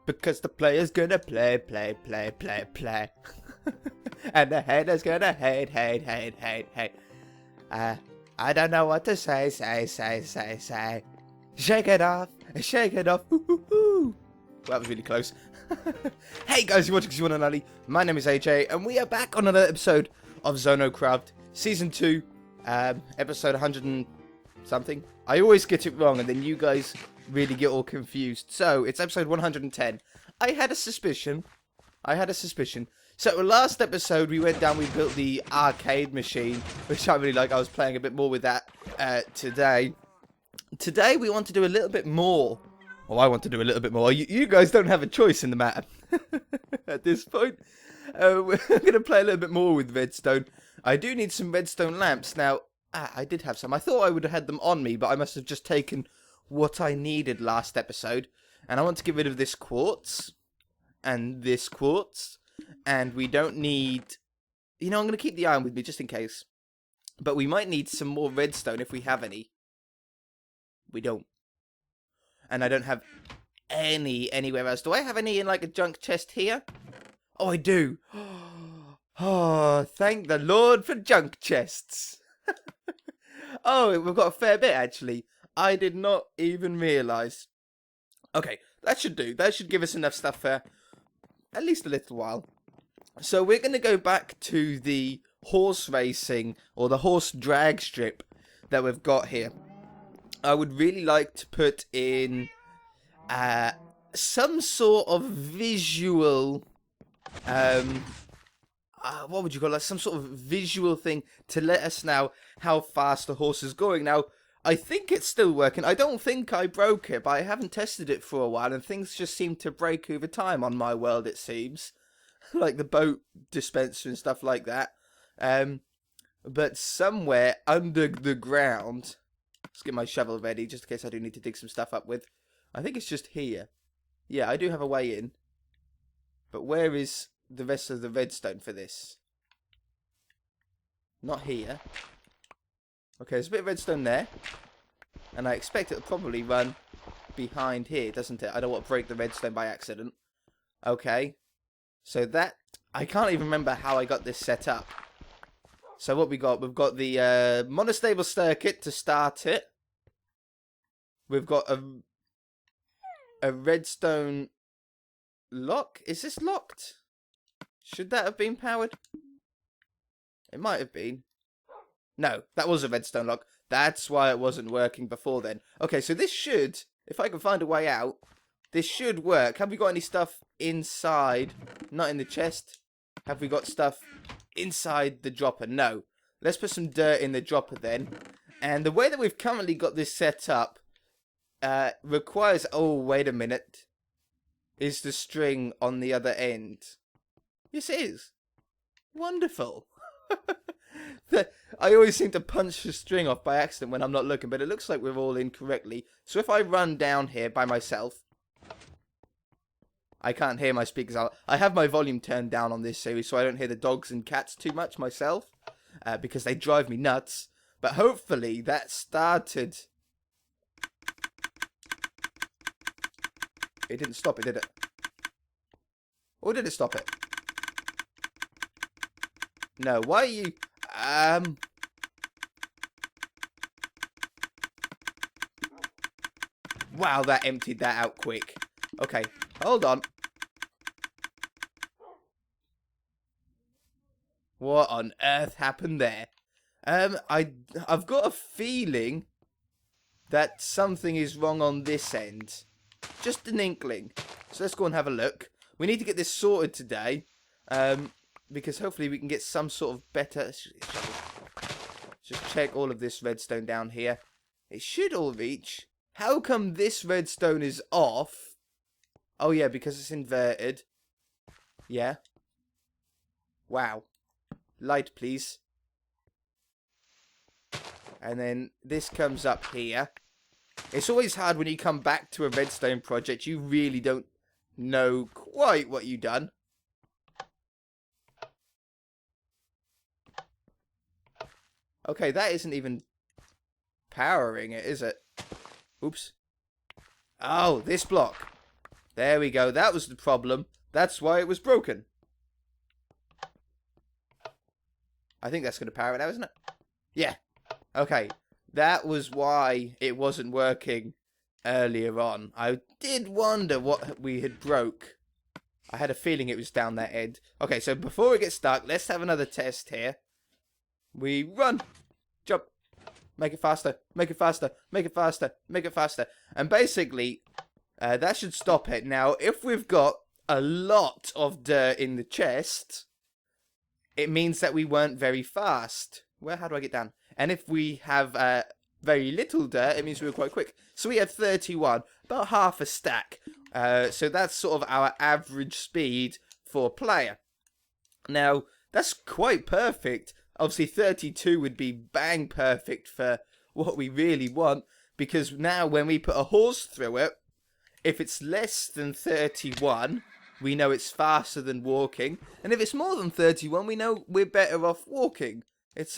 Because the player's gonna play. And the hater's gonna hate. I don't know what to say. Shake it off. Woo. Well, that was really close. Hey guys, you're watching Z1 and Ali. My name is AJ, and we are back on another episode of ZONOCraft Season 2, episode 100 and something. I always get it wrong, and then you guys really get all confused. So, it's episode 110. I had a suspicion. So, last episode, we went down, we built the arcade machine, which I really like. I was playing a bit more with that today. Today, we want to do a little bit more. Well, I want to do a little bit more. You guys don't have a choice in the matter at this point. We're going to play a little bit more with redstone. I do need some redstone lamps. Now, I did have some. I thought I would have had them on me, but I must have just taken what I needed last episode. And I want to get rid of this quartz and this quartz. And we don't need... You know, I'm going to keep the iron with me just in case. But we might need some more redstone if we have any. We don't. And I don't have any anywhere else. Do I have any in like a junk chest here? Oh, I do. Oh, thank the Lord for junk chests. Oh, we've got a fair bit actually. I did not even realise. Okay, that should do. That should give us enough stuff for at least a little while. So we're going to go back to the horse racing or the horse drag strip that we've got here. I would really like to put in some sort of visual, what would you call it? Some sort of visual thing to let us know how fast the horse is going. Now, I think it's still working. I don't think I broke it, but I haven't tested it for a while, and things just seem to break over time on my world, it seems. Like the boat dispenser and stuff like that. But somewhere under the ground... Let's get my shovel ready, just in case I do need to dig some stuff up with. I think it's just here. Yeah, I do have a way in. But where is the rest of the redstone for this? Not here. Okay, there's a bit of redstone there. And I expect it'll probably run behind here, doesn't it? I don't want to break the redstone by accident. Okay. So that... I can't even remember how I got this set up. So what we got? We've got the monostable circuit to start it. We've got a redstone lock. Is this locked? Should that have been powered? It might have been. No, that was a redstone lock. That's why it wasn't working before then. Okay, so this should, if I can find a way out, this should work. Have we got any stuff inside? Not in the chest. Have we got stuff inside the dropper? No. Let's put some dirt in the dropper then. And the way that we've currently got this set up requires... Oh, wait a minute. Is the string on the other end? Yes, it is. Wonderful. I always seem to punch the string off by accident when I'm not looking, but it looks like we're all in correctly. So if I run down here by myself... I can't hear my speakers out. I have my volume turned down on this series so I don't hear the dogs and cats too much myself. Because they drive me nuts. But hopefully that started... It didn't stop it, did it? Or did it stop it? No, why are you... Wow, that emptied that out quick. Okay, hold on. What on earth happened there? I've got a feeling that something is wrong on this end. Just an inkling. So let's go and have a look. We need to get this sorted today. Because hopefully we can get some sort of better... Just check all of this redstone down here. It should all reach. How come this redstone is off? Oh yeah, because it's inverted. Yeah. Wow. Light, please. And then this comes up here. It's always hard when you come back to a redstone project. You really don't know quite what you've done. Okay, that isn't even powering it, is it? Oops. Oh, this block. There we go. That was the problem. That's why it was broken. I think that's going to power it now, isn't it? Yeah. Okay. That was why it wasn't working earlier on. I did wonder what we had broke. I had a feeling it was down that end. Okay, so before we get stuck, let's have another test here. We run. Jump. Make it faster. Make it faster. Make it faster. Make it faster. And basically, that should stop it. Now, if we've got a lot of dirt in the chest, it means that we weren't very fast. How do I get down? And if we have very little dirt, it means we were quite quick. So we have 31, about half a stack. So that's sort of our average speed for a player. Now, that's quite perfect. Obviously, 32 would be bang perfect for what we really want. Because now when we put a horse through it, if it's less than 31, we know it's faster than walking. And if it's more than 31, we know we're better off walking. It's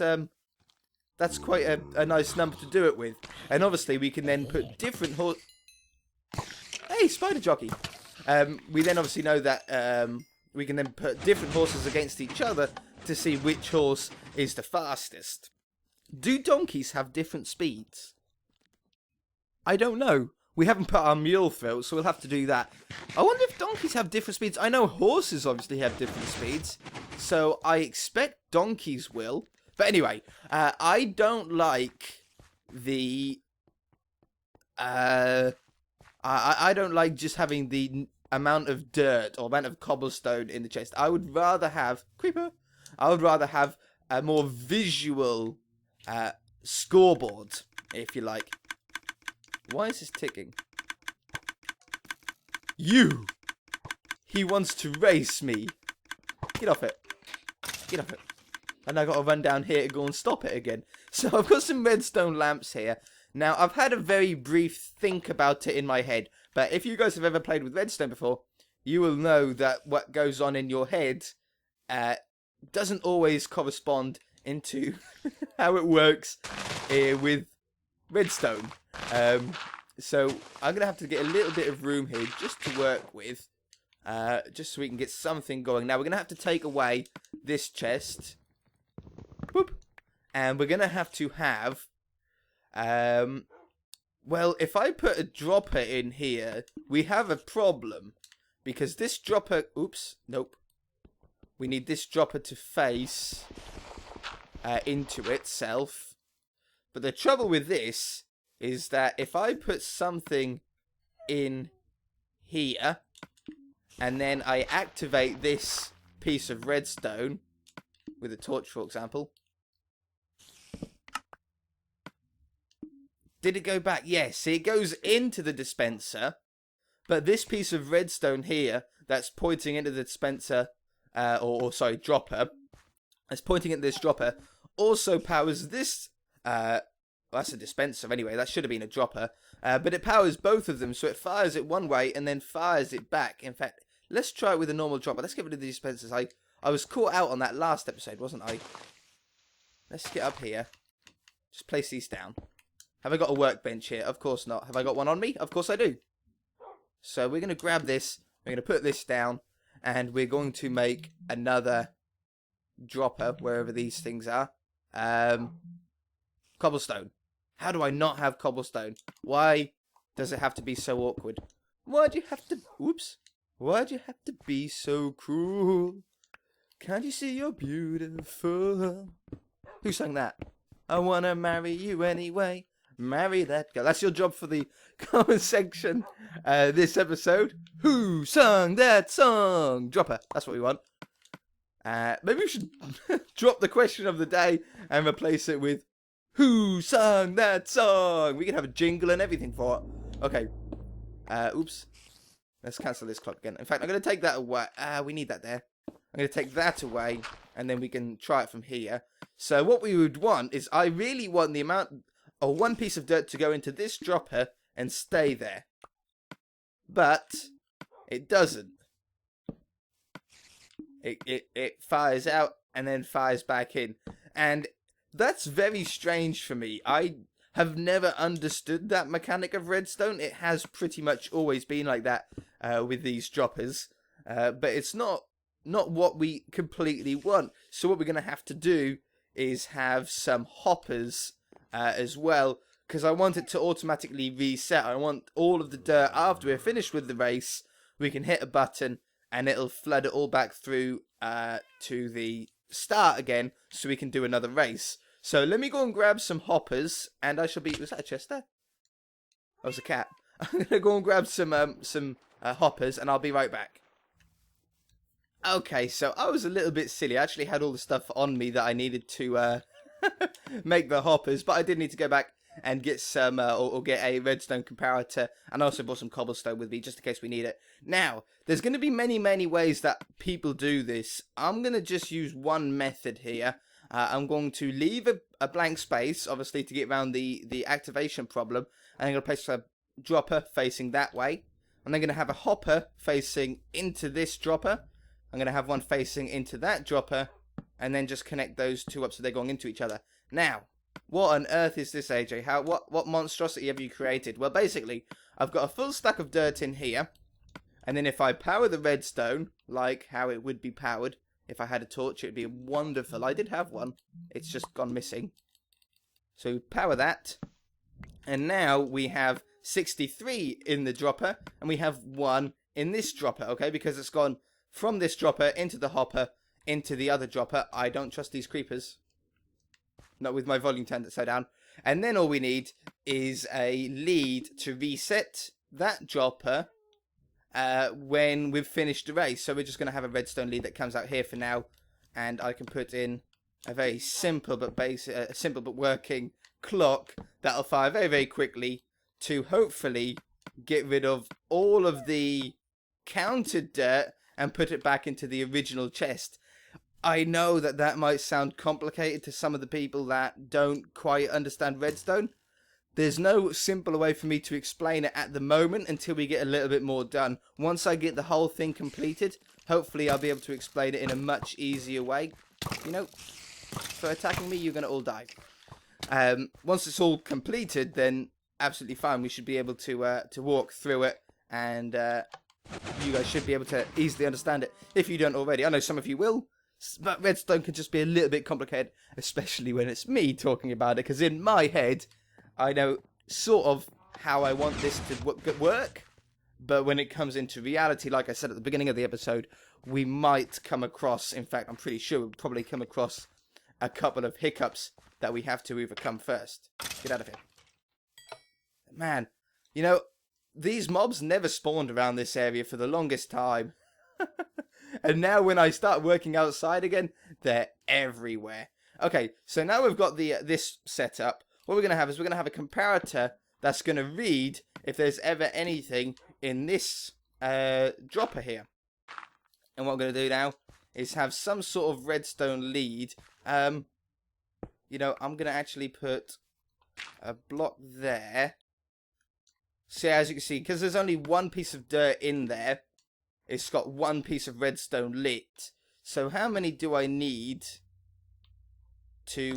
that's quite a nice number to do it with. And obviously we can then put different Hey, spider jockey! We then obviously know that we can then put different horses against each other to see which horse is the fastest. Do donkeys have different speeds? I don't know. We haven't put our mule through it, so we'll have to do that. I wonder if donkeys have different speeds. I know horses obviously have different speeds, so I expect donkeys will. But anyway, I don't like the... I don't like just having the amount of dirt or amount of cobblestone in the chest. I would rather have... Creeper! I would rather have a more visual scoreboard, if you like. Why is this ticking? You! He wants to race me. Get off it. Get off it. And I got to run down here to go and stop it again. So I've got some redstone lamps here. Now, I've had a very brief think about it in my head. But if you guys have ever played with redstone before, you will know that what goes on in your head doesn't always correspond into how it works with redstone. So I'm going to have to get a little bit of room here just to work with. Just so we can get something going. Now, we're going to have to take away this chest. Boop. And we're going to have... well, if I put a dropper in here, we have a problem. Because this dropper... Oops. Nope. We need this dropper to face into itself. But the trouble with this is that if I put something in here, and then I activate this piece of redstone with a torch, for example. Did it go back? Yes, see, it goes into the dispenser, but this piece of redstone here that's pointing into the dispenser, sorry, dropper, that's pointing at this dropper, also powers this, well, that's a dispenser anyway, that should have been a dropper, but it powers both of them, so it fires it one way and then fires it back. In fact, let's try it with a normal dropper. Let's get rid of the dispensers. I was caught out on that last episode, wasn't I? Let's get up here. Just place these down. Have I got a workbench here? Of course not. Have I got one on me? Of course I do. So we're going to grab this. We're going to put this down. And we're going to make another dropper, wherever these things are. Cobblestone. How do I not have cobblestone? Why does it have to be so awkward? Why'd you have to... Oops. Why'd you have to be so cruel? Can't you see you're beautiful? Who sang that? I want to marry you anyway. Marry that girl. That's your job for the comment section this episode. Who sung that song? Dropper. That's what we want. Maybe we should drop the question of the day and replace it with who sung that song? We can have a jingle and everything for it. Okay. Oops. Let's cancel this clock again. In fact, I'm going to take that away. We need that there. I'm going to take that away and then we can try it from here. So what we would want is I really want the amount... or one piece of dirt to go into this dropper and stay there. But it doesn't. It fires out and then fires back in. And that's very strange for me. I have never understood that mechanic of redstone. It has pretty much always been like that with these droppers. But it's not what we completely want. So what we're going to have to do is have some hoppers as well, because I want it to automatically reset. I want all of the dirt after we're finished with the race. We can hit a button and it'll flood it all back through to the start again, so we can do another race. So let me go and grab some hoppers, and I shall be... Was that a chest there? That was a cat. I'm going to go and grab some hoppers, and I'll be right back. Okay, so I was a little bit silly. I actually had all the stuff on me that I needed to make the hoppers, but I did need to go back and get some, or get a redstone comparator, and I also brought some cobblestone with me, just in case we need it. Now, there's going to be many ways that people do this. I'm going to just use one method here. I'm going to leave a blank space, obviously, to get around the activation problem, and I'm going to place a dropper facing that way. I'm then going to have a hopper facing into this dropper. I'm going to have one facing into that dropper, and then just connect those two up so they're going into each other. Now, what on earth is this, AJ? What monstrosity have you created? Well, basically, I've got a full stack of dirt in here, and then if I power the redstone, like how it would be powered, if I had a torch, it would be wonderful. I did have one. It's just gone missing. So power that, and now we have 63 in the dropper, and we have 1 in this dropper, okay? Because it's gone from this dropper into the hopper, into the other dropper. I don't trust these creepers. Not with my volume turned so down. And then all we need is a lead to reset that dropper when we've finished the race. So we're just going to have a redstone lead that comes out here for now. And I can put in a very simple but working clock that'll fire very quickly to hopefully get rid of all of the counted dirt and put it back into the original chest. I know that might sound complicated to some of the people that don't quite understand redstone. There's no simpler way for me to explain it at the moment until we get a little bit more done. Once I get the whole thing completed, hopefully I'll be able to explain it in a much easier way. You know, for attacking me, you're going to all die. Once it's all completed, then absolutely fine. We should be able to walk through it, and you guys should be able to easily understand it if you don't already. I know some of you will. But redstone can just be a little bit complicated, especially when it's me talking about it, because in my head, I know sort of how I want this to work, but when it comes into reality, like I said at the beginning of the episode, we might come across, in fact, I'm pretty sure we'll probably come across a couple of hiccups that we have to overcome first. Get out of here. Man, you know, these mobs never spawned around this area for the longest time. And now when I start working outside again, they're everywhere. Okay, so now we've got this set up. What we're going to have is we're going to have a comparator that's going to read if there's ever anything in this dropper here. And what I'm going to do now is have some sort of redstone lead. You know, I'm going to actually put a block there. So as you can see, because there's only one piece of dirt in there, it's got one piece of redstone lit. So how many do I need to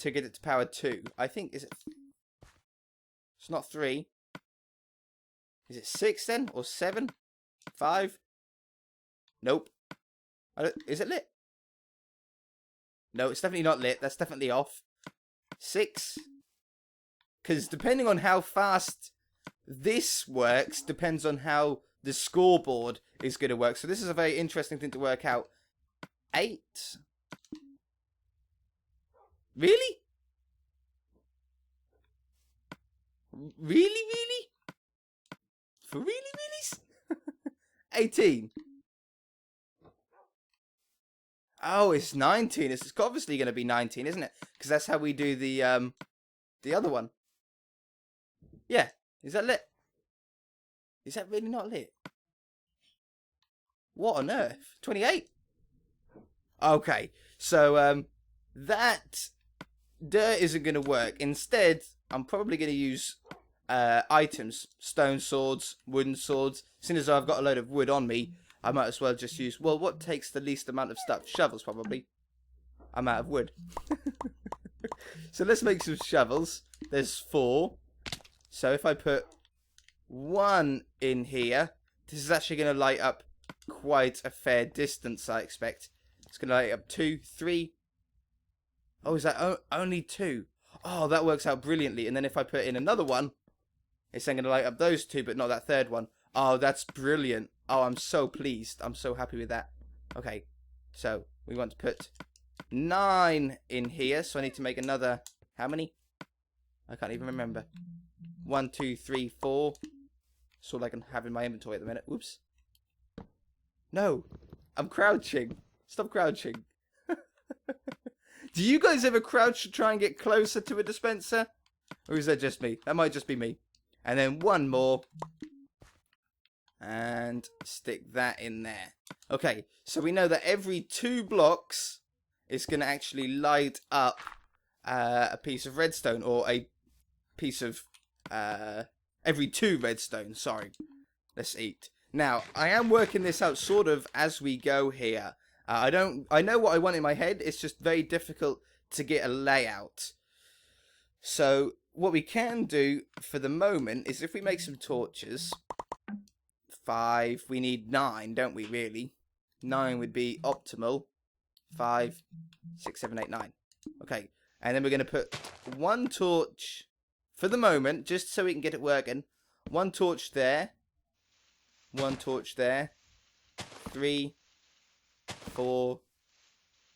get it to power 2? I think, is it... It's not 3. Is it 6 then? Or 7? 5? Nope. Is it lit? No, it's definitely not lit. That's definitely off. 6? Because depending on how fast this works, depends on how the scoreboard is going to work. So this is a very interesting thing to work out. 8? Really? Really? For really? 18? Oh, it's 19. It's obviously going to be 19, isn't it? Because that's how we do the other one. Yeah. Is that lit? Is that really not lit? What on earth? 28? Okay. So, that dirt isn't going to work. Instead, I'm probably going to use items. Stone swords, wooden swords. As as I've got a load of wood on me, I might as well just use... Well, what takes the least amount of stuff? Shovels, probably. I'm out of wood. So let's make some shovels. there's 4. So if I put 1 in here, this is actually going to light up quite a fair distance, I expect. It's going to light up 2, 3. Oh, is that only 2? Oh, that works out brilliantly. And then if I put in another one, it's then going to light up those 2, but not that third one. Oh, that's brilliant. Oh, I'm so pleased. I'm so happy with that. Okay, so we want to put 9 in here. So I need to make another, how many? I can't even remember. 1, 2, 3, 4. That's all I can have in my inventory at the minute. Whoops. No, I'm crouching. Stop crouching. Do you guys ever crouch to try and get closer to a dispenser? Or is that just me? That might just be me. And then 1 more. And stick that in there. Okay, so we know that every 2 blocks is going to actually light up a piece of redstone. Or a piece of... every 2 redstone, sorry. Let's eat. Now, I am working this out sort of as we go here. I know what I want in my head. It's just very difficult to get a layout. So what we can do for the moment is if we make some torches. 5. We need 9, don't we, really? 9 would be optimal. 5, 6, 7, 8, 9. Okay. And then we're going to put 1 torch for the moment, just so we can get it working. 1 torch there. 1 torch there. 3, 4,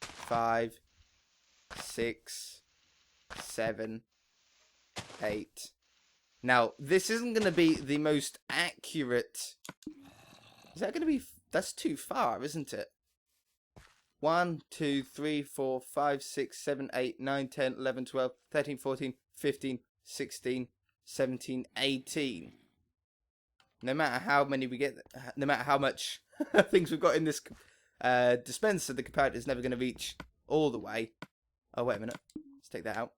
5, 6, 7, 8. Now, this isn't going to be the most accurate. Is that going to be... That's too far, isn't it? 1, 2, 3, 4, 5, 6, 7, 8, 9, 10, 11, 12, 13, 14, 15, 16, 17, 18. No matter how many we get, no matter how much things we've got in this dispenser, the comparator is never going to reach all the way. Oh, wait a minute. Let's take that out.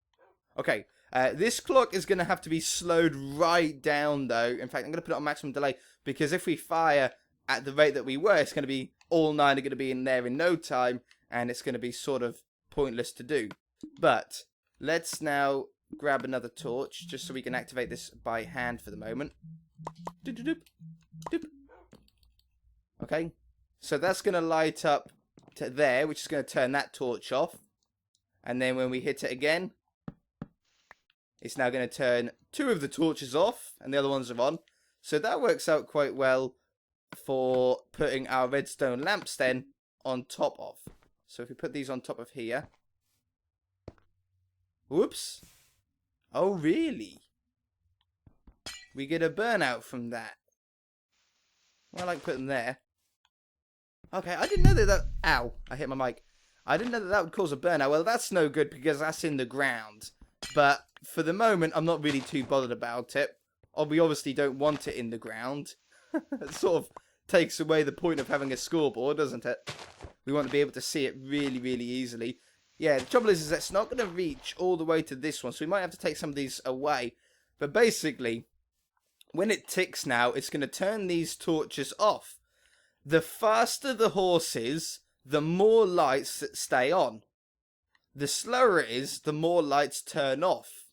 Okay. This clock is going to have to be slowed right down, though. In fact, I'm going to put it on maximum delay, because if we fire at the rate that we were, it's going to be all 9 are going to be in there in no time, and it's going to be sort of pointless to do. But let's now grab another torch, just so we can activate this by hand for the moment. Doop, doop, doop. Okay, so that's going to light up to there, which is going to turn that torch off. And then when we hit it again, it's now going to turn 2 of the torches off, and the other ones are on. So that works out quite well for putting our redstone lamps then on top of. So if we put these on top of here. Whoops. Oh, really? We get a burnout from that. Well, I like putting them there. Okay, I didn't know that... Ow, I hit my mic. I didn't know that would cause a burnout. Well, that's no good because that's in the ground. But for the moment, I'm not really too bothered about it. We obviously don't want it in the ground. It sort of takes away the point of having a scoreboard, doesn't it? We want to be able to see it really, really easily. Yeah, the trouble is it's not going to reach all the way to this one, so we might have to take some of these away. But basically, when it ticks now, it's going to turn these torches off. The faster the horse is, the more lights that stay on. The slower it is, the more lights turn off.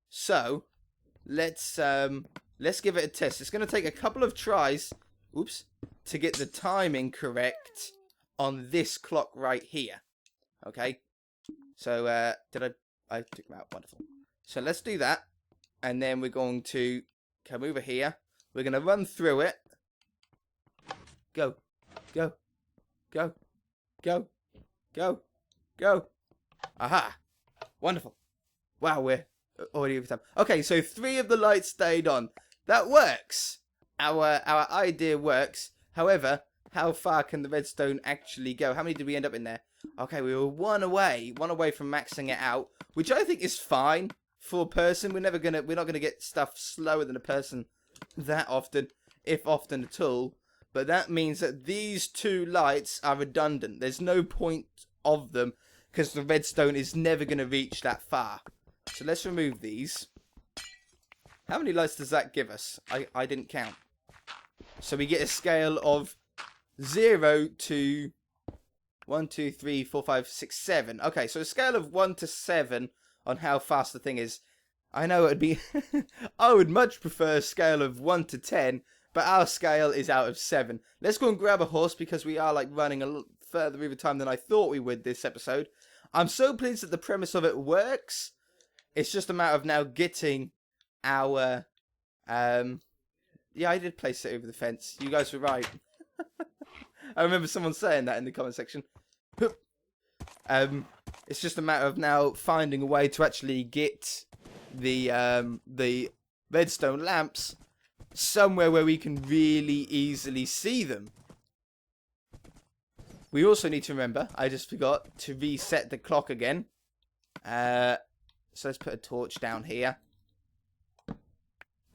So, let's give it a test. It's going to take a couple of tries, oops, to get the timing correct on this clock right here. Okay, so I took them out, wonderful. So let's do that, and then we're going to come over here. We're going to run through it. Go, go, go, go, go, go. Aha, wonderful. Wow, we're already over time. Okay, so 3 of the lights stayed on. That works. Our idea works. However, how far can the redstone actually go? How many did we end up in there? Okay, we were one away from maxing it out, which I think is fine for a person. We're not gonna get stuff slower than a person that often, if often at all. But that means that these 2 lights are redundant. There's no point of them because the redstone is never gonna reach that far. So let's remove these. How many lights does that give us? I didn't count. So we get a scale of 0 to 1, 2, 3, 4, 5, 6, 7. Okay, so a scale of 1 to 7 on how fast the thing is. I know it'd be... I would much prefer a scale of 1 to 10, but our scale is out of 7. Let's go and grab a horse because we are like running a little further over time than I thought we would this episode. I'm so pleased that the premise of it works. It's just a matter of now getting our... Yeah, I did place it over the fence. You guys were right. I remember someone saying that in the comment section. It's just a matter of now finding a way to actually get the redstone lamps somewhere where we can really easily see them. We also need to remember, I just forgot, to reset the clock again. So let's put a torch down here.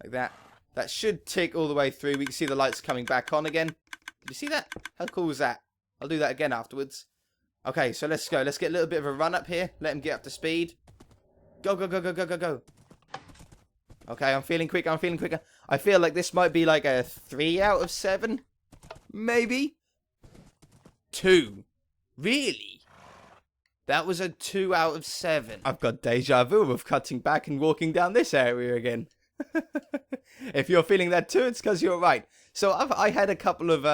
Like that. That should tick all the way through. We can see the lights coming back on again. Did you see that? How cool was that? I'll do that again afterwards. Okay, so let's go. Let's get a little bit of a run up here. Let him get up to speed. Go, go, go, go, go, go, go. Okay, I'm feeling quicker. I'm feeling quicker. I feel like this might be like a 3 out of 7. Maybe. 2. Really? That was a 2 out of 7. I've got deja vu of cutting back and walking down this area again. If you're feeling that too, it's because you're right. So I had a couple of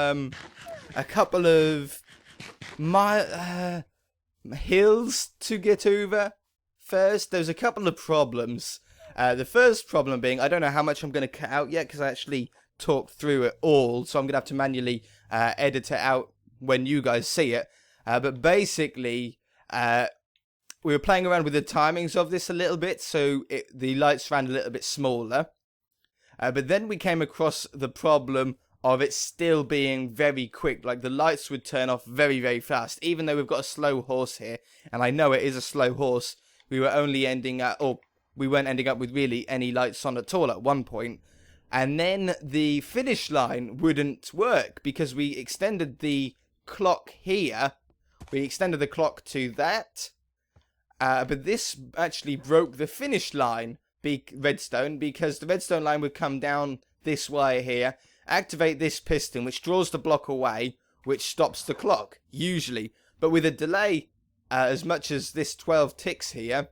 hills to get over. First, there's a couple of problems. The first problem being, I don't know how much I'm going to cut out yet because I actually talked through it all, so I'm going to have to manually edit it out when you guys see it. But basically, we were playing around with the timings of this a little bit, so the lights ran a little bit smaller. But then we came across the problem of it still being very quick. Like, the lights would turn off very, very fast. Even though we've got a slow horse here, and I know it is a slow horse, we were only ending up, or we weren't ending up with really any lights on at all at one point. And then the finish line wouldn't work because we extended the clock here. We extended the clock to that. But this actually broke the finish line, redstone, because the redstone line would come down this wire here, activate this piston, which draws the block away, which stops the clock, usually. But with a delay, as much as this 12 ticks here,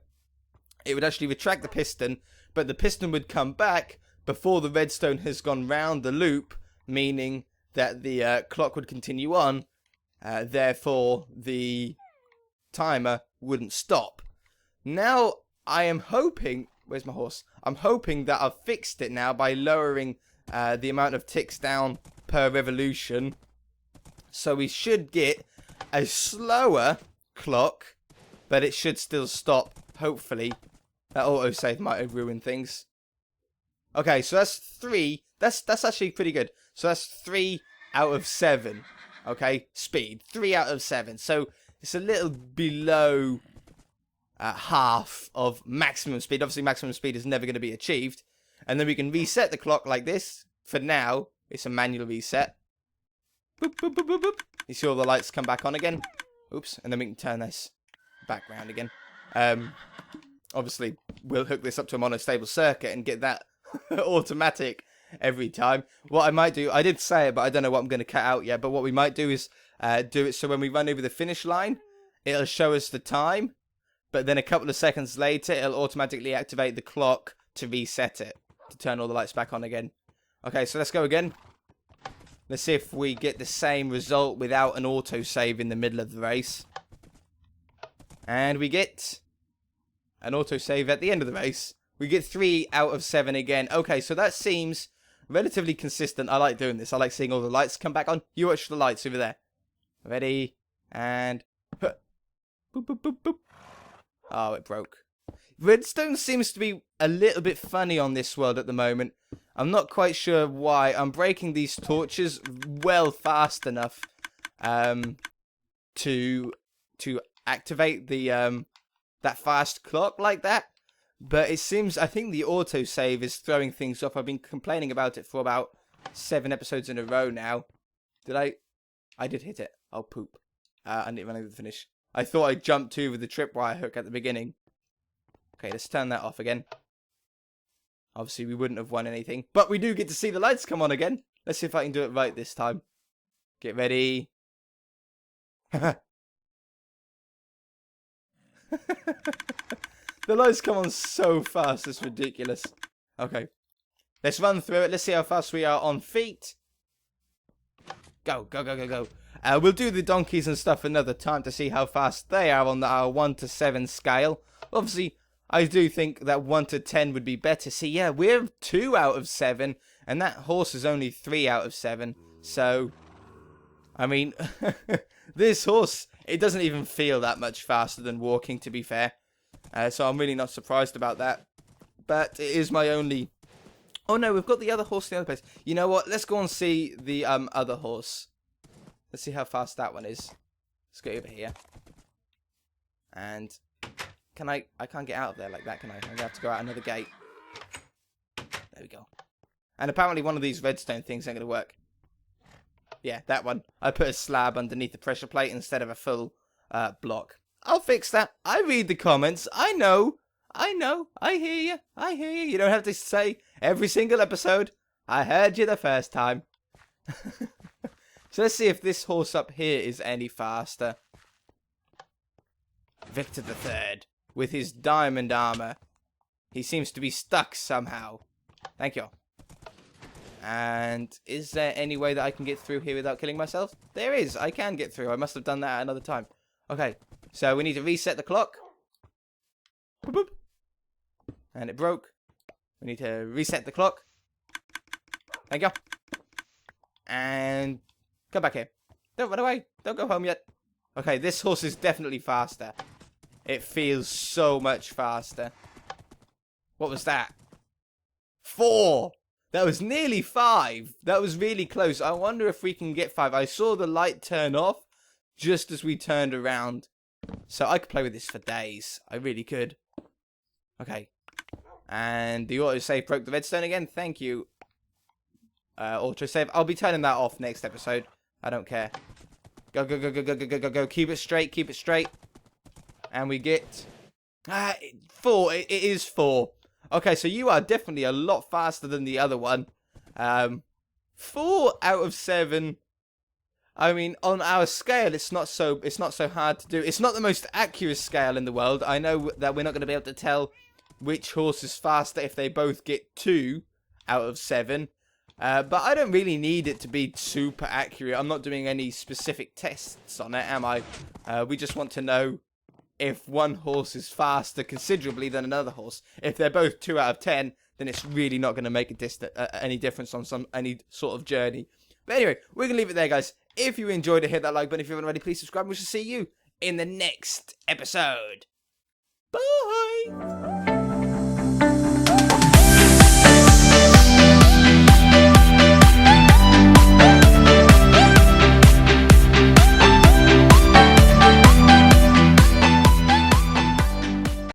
it would actually retract the piston, but the piston would come back before the redstone has gone round the loop, meaning that the clock would continue on, therefore the timer wouldn't stop. Now, I am hoping... Where's my horse? I'm hoping that I've fixed it now by lowering the amount of ticks down per revolution. So we should get a slower clock, but it should still stop, hopefully. That autosave might have ruined things. Okay, so that's 3. That's actually pretty good. So that's 3 out of 7. Okay, speed. 3 out of 7. So it's a little below half of maximum speed. Obviously, maximum speed is never going to be achieved. And then we can reset the clock like this. For now, it's a manual reset. Boop, boop, boop, boop, boop. You see all the lights come back on again. Oops. And then we can turn this back round again. Obviously, we'll hook this up to a monostable circuit and get that automatic every time. What I might do, I did say it, but I don't know what I'm going to cut out yet. But what we might do is do it so when we run over the finish line, it'll show us the time. But then a couple of seconds later, it'll automatically activate the clock to reset it, to turn all the lights back on again. Okay, so let's go again. Let's see if we get the same result without an autosave in the middle of the race. And we get an autosave at the end of the race. We get 3 out of 7 again. Okay, so that seems relatively consistent. I like doing this. I like seeing all the lights come back on. You watch the lights over there. Ready? And... boop, boop, boop, boop. Oh, it broke. Redstone seems to be a little bit funny on this world at the moment. I'm not quite sure why. I'm breaking these torches well fast enough to activate the that fast clock like that. But it seems, I think the autosave is throwing things off. I've been complaining about it for about 7 episodes in a row now. Did I? I did hit it. Oh, poop. I didn't run over the finish. I thought I jumped over the tripwire hook at the beginning. Okay, let's turn that off again. Obviously, we wouldn't have won anything. But we do get to see the lights come on again. Let's see if I can do it right this time. Get ready. The lights come on so fast, it's ridiculous. Okay. Let's run through it. Let's see how fast we are on feet. Go, go, go, go, go. We'll do the donkeys and stuff another time to see how fast they are on our 1 to 7 scale. Obviously, I do think that 1 to 10 would be better. See, yeah, we're 2 out of 7, and that horse is only 3 out of 7. So, I mean, this horse, it doesn't even feel that much faster than walking, to be fair. So I'm really not surprised about that. But it is my only... Oh no, we've got the other horse in the other place. You know what? Let's go and see the other horse. Let's see how fast that one is. Let's go over here. And can I can't get out of there like that, can I? I'm going to have to go out another gate. There we go. And apparently one of these redstone things ain't going to work. Yeah, that one. I put a slab underneath the pressure plate instead of a full block. I'll fix that. I read the comments. I know. I hear you. I hear you. You don't have to say every single episode. I heard you the first time. So let's see if this horse up here is any faster. Victor III, with his diamond armor. He seems to be stuck somehow. Thank you. And is there any way that I can get through here without killing myself? There is. I can get through. I must have done that at another time. Okay. So we need to reset the clock. Boop, boop. And it broke. We need to reset the clock. Thank you. And come back here. Don't run away. Don't go home yet. Okay, this horse is definitely faster. It feels so much faster. What was that? 4. That was nearly 5. That was really close. I wonder if we can get 5. I saw the light turn off just as we turned around. So I could play with this for days. I really could. Okay. And the autosave broke the redstone again. Thank you. Autosave. I'll be turning that off next episode. I don't care. Go, go, go, go, go, go, go, go, go. Keep it straight. Keep it straight. And we get... 4. It is 4. Okay, so you are definitely a lot faster than the other one. 4 out of 7. I mean, on our scale, it's not so hard to do. It's not the most accurate scale in the world. I know that we're not going to be able to tell which horse is faster if they both get 2 out of 7. But I don't really need it to be super accurate. I'm not doing any specific tests on it, am I? We just want to know if one horse is faster considerably than another horse. If they're both 2 out of 10, then it's really not going to make any difference on any sort of journey. But anyway, we're going to leave it there, guys. If you enjoyed it, hit that like button. If you haven't already, please subscribe. We shall see you in the next episode. Bye!